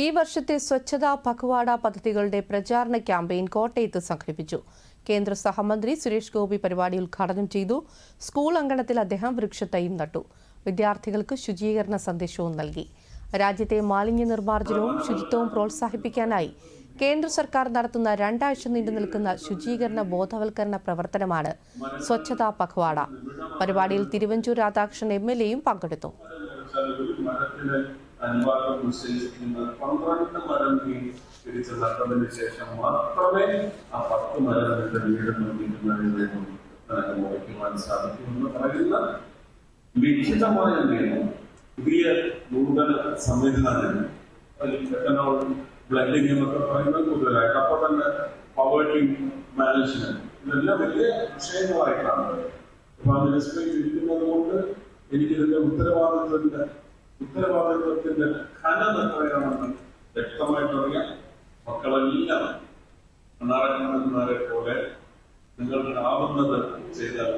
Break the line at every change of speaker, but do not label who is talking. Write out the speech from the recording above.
ഈ വർഷത്തെ സ്വച്ഛതാ പഖ്വാഡ പദ്ധതികളുടെ പ്രചാരണ ക്യാമ്പയിൻ കോട്ടയത്ത് സംഘടിപ്പിച്ചു. കേന്ദ്ര സഹമന്ത്രി സുരേഷ് ഗോപി പരിപാടി ഉദ്ഘാടനം ചെയ്തു. സ്കൂൾ അങ്കണത്തിൽ അദ്ദേഹം വൃക്ഷത്തൈയും നട്ടു. വിദ്യാർത്ഥികൾക്ക് ശുചീകരണ സന്ദേശവും നൽകി. രാജ്യത്തെ മാലിന്യ നിർമ്മാർജ്ജനവും ശുചിത്വവും പ്രോത്സാഹിപ്പിക്കാനായി കേന്ദ്ര സർക്കാർ നടത്തുന്ന 2 ആഴ്ച നീണ്ടുനിൽക്കുന്ന ശുചീകരണ ബോധവൽക്കരണ പ്രവർത്തനമാണ് സ്വച്ഛതാ പഖ്വാഡ. പരിപാടിയിൽ തിരുവഞ്ചൂർ രാധാകൃഷ്ണൻ MLA പങ്കെടുത്തു.
അനുവാദം നിശ്ചയിച്ചിരിക്കുന്നത് 12 മരം തിരിച്ച് നട്ടതിന് ശേഷം മാത്രമേ ആ 10 മരങ്ങളുടെ വീട് നിർമ്മിക്കുന്നതിന് സാധിക്കുമെന്ന് പറയുന്ന ലിഖിതമായ നിയമം, പുതിയ നൂതന സംവിധാനം, എത്തനോൾ ബ്ലെൻഡിംഗ് എന്നൊക്കെ പറയുന്നത് കൂടുതലായിട്ട്, അപ്പൊ തന്നെ പവേർട്ടി മാനേജ്മെന്റ്, ഇതെല്ലാം വലിയ വിഷയങ്ങളായിട്ടാണ്. അപ്പൊ ആ മിനിസ്ട്രിയിൽ ഇരിക്കുന്നത് കൊണ്ട് എനിക്കിതിന്റെ ഉത്തരവാദിത്വത്തിന്റെ ഖനന എത്രയാണെന്ന് വ്യക്തമായിട്ടറിയാം. മക്കളെല്ലാം നാരായണന്മാരെ പോലെ നിങ്ങൾക്ക് ആവുന്നത് ചെയ്താൽ